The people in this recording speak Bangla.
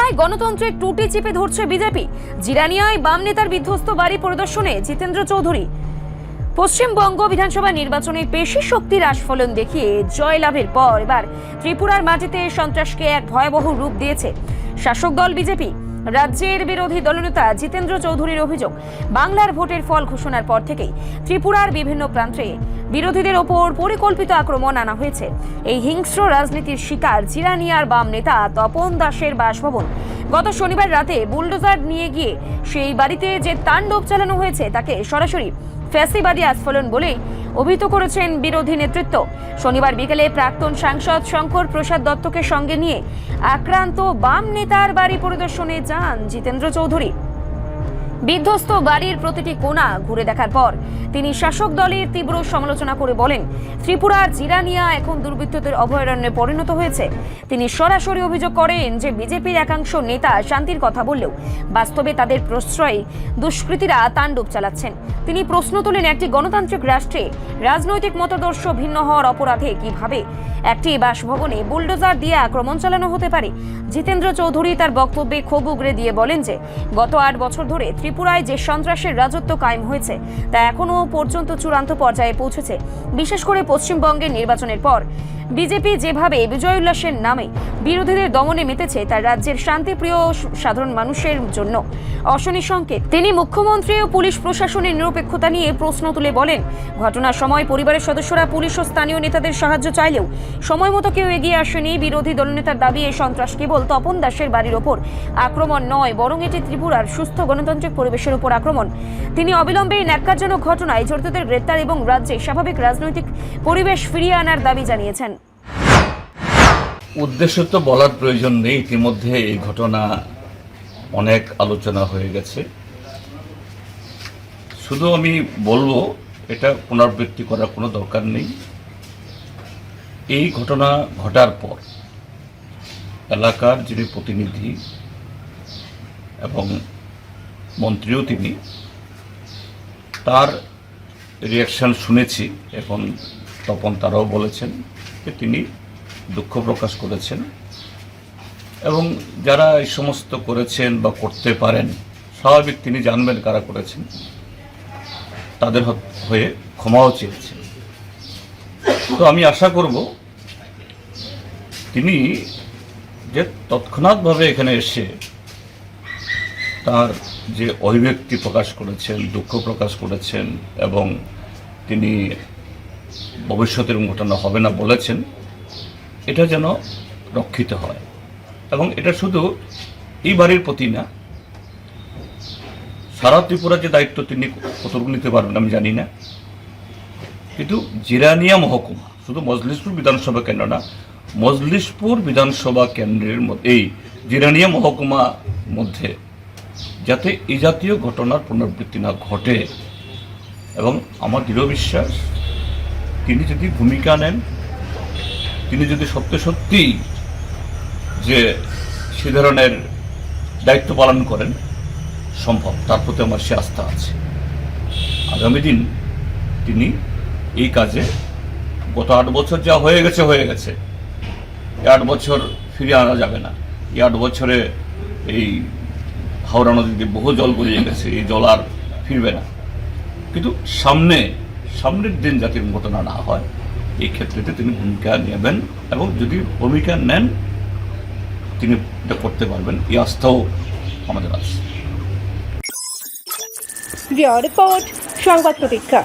বাংলায় গণতন্ত্রের টুটি চেপে ধরছে বিজেপি। জিরানিয়ায় বাম নেতার বিধ্বস্ত বাড়ি পরিদর্শনে জিতেন্দ্র চৌধুরী। পশ্চিমবঙ্গ বিধানসভা নির্বাচনে পেশি শক্তির আস্ফলন দেখিয়ে জয়লাভের পর এবার ত্রিপুরার মাটিতে সন্ত্রাসকে এক ভয়াবহ রূপ দিয়েছে শাসক দল বিজেপি। রাজ্যের বিরোধী দলনেতা জিতেন্দ্র চৌধুরীর অভিযোগ, বাংলার ভোটের ফল ঘোষণার পর থেকেই ত্রিপুরার বিভিন্ন প্রান্তে বিরোধীদের ওপর পরিকল্পিত আক্রমণ আনা হয়েছে। এই হিংস্র রাজনীতির শিকার জিরানিয়ার বাম নেতা তপন দাসের বাসভবন। গত শনিবার রাতে বুলডোজার নিয়ে গিয়ে সেই বাড়িতে যে তাণ্ডব চালানো হয়েছে তাকে সরাসরি ফ্যাসিবাদী আস্ফলন বলেই অভিহিত করেছেন বিরোধী নেতৃত্ব। শনিবার বিকেলে প্রাক্তন সাংসদ শঙ্কর প্রসাদ দত্তকে সঙ্গে নিয়ে আক্রান্ত বাম নেতার বাড়ি পরিদর্শনে যান জিতেন্দ্র চৌধুরী। বিধ্বস্ত বাড়ির প্রতিটি কোণা ঘুরে দেখার পর তিনি শাসক দলের তীব্র সমালোচনা করে বলেন, ত্রিপুরার জিরানিয়া এখন দুর্বৃত্তদের অভয়ারণ্যে পরিণত হয়েছে। তিনি সরাসরি অভিযোগ করেন যে বিজেপির একাংশ নেতা শান্তির কথা বললেও বাস্তবে তাদের প্রশ্রয়ে দুষ্কৃতীরা তাণ্ডব চালাচ্ছেন। তিনি প্রশ্ন তোলেন, একটি গণতান্ত্রিক রাষ্ট্রে রাজনৈতিক মতাদর্শ ভিন্ন হওয়ার অপরাধে কিভাবে একটি বাসভবনে বুলডোজার দিয়ে আক্রমণ চালানো হতে পারে। জিতেন্দ্র চৌধুরী তার বক্তব্যে ক্ষোভ উগরে দিয়ে বলেন যে গত 8 বছর ধরে ত্রিপুরায় যে সন্ত্রাসের রাজত্ব কায়েম হয়েছে তা এখনো পর্যন্ত চূড়ান্ত পর্যায়ে পৌঁছেছে। বিশেষ করে পশ্চিমবঙ্গের নির্বাচনের পর বিজেপি যেভাবে বিজয় উল্লাসের নামে বিরোধীদের দমনে মেতেছে তা রাজ্যের শান্তিপ্রিয় সাধারণ মানুষের জন্য অশনি সংকেত। তিনি মুখ্যমন্ত্রী ও পুলিশ প্রশাসনের নিরপেক্ষতা নিয়ে প্রশ্ন তুলে বলেন, ঘটনার সময় পরিবারের সদস্যরা পুলিশ ও স্থানীয় নেতাদের সাহায্য চাইলেও সময় মতো কেউ এগিয়ে আসেনি। বিরোধী দলনেতার দাবি, এই সন্ত্রাস কেবল তপন দাসের বাড়ির ওপর আক্রমণ নয়, বরং এটি ত্রিপুরার সুস্থ গণতান্ত্রিক পরিবেশের উপর আক্রমণ। তিনি অবিলম্বে এই ন্যাক্কারজনক ঘটনায় জড়িতদের গ্রেপ্তার এবং রাজ্যে স্বাভাবিক রাজনৈতিক পরিবেশ ফিরিয়ে আনার দাবি জানিয়েছেন। উদ্দেশ্য তো বলার প্রয়োজন নেই, ইতিমধ্যে এই ঘটনা অনেক আলোচনা হয়ে গেছে। শুধু আমি বলবো, এটা পুনরাবৃত্তি করার কোনো দরকার নেই। এই ঘটনা ঘটার পর এলাকার যিনি প্রতিনিধি এবং মন্ত্রীও তিনি, তার রিয়াকশন শুনেছি। এখন তপন তারাও বলেছেন যে তিনি দুঃখ প্রকাশ করেছেন এবং যারা এই সমস্ত করেছেন বা করতে পারেন, স্বাভাবিক তিনি জানবেন কারা করেছেন, তাদের হয়ে ক্ষমাও চেয়েছেন। তো আমি আশা করব তিনি যে তৎক্ষণাৎভাবে এখানে এসে তার যে অভিব্যক্তি প্রকাশ করেছেন, দুঃখ প্রকাশ করেছেন এবং তিনি ভবিষ্যতের ঘটনা হবে না বলেছেন, এটা যেন রক্ষিত হয়। এবং এটা শুধু এই বাড়ির প্রতি না, সারা ত্রিপুরার যে দায়িত্ব তিনি কতটুকু নিতে পারবেন আমি জানি না, কিন্তু জিরানিয়া মহকুমা, শুধু মজলিশপুর বিধানসভা কেন্দ্র না, মজলিশপুর বিধানসভা কেন্দ্রের মধ্যে এই জিরানিয়া মহকুমা মধ্যে যাতে এই জাতীয় ঘটনার পুনরাবৃত্তি না ঘটে। এবং আমার দৃঢ় বিশ্বাস তিনি যদি ভূমিকা নেন, তিনি যদি সত্যি যে সে ধরনের দায়িত্ব পালন করেন, সম্ভব, তার প্রতি আমার সে আস্থা আছে। আগামী দিন তিনি এই কাজে, গত 8 বছর যা হয়ে গেছে, 8 বছর ফিরিয়ে আনা যাবে না। এই 8 বছরে এই হাওড়া নদীতে বহু জল গড়িয়ে গেছে, এই জল আর ফিরবে না। কিন্তু সামনের দিন যাতে ঘটনা না হয়, এই ক্ষেত্রে তিনি ভূমিকা নেবেন এবং যদি ভূমিকা নেন তিনি এটা করতে পারবেন, এই আস্থাও আমাদের আছে। রিপোর্ট সংবাদ প্রতীক্ষা।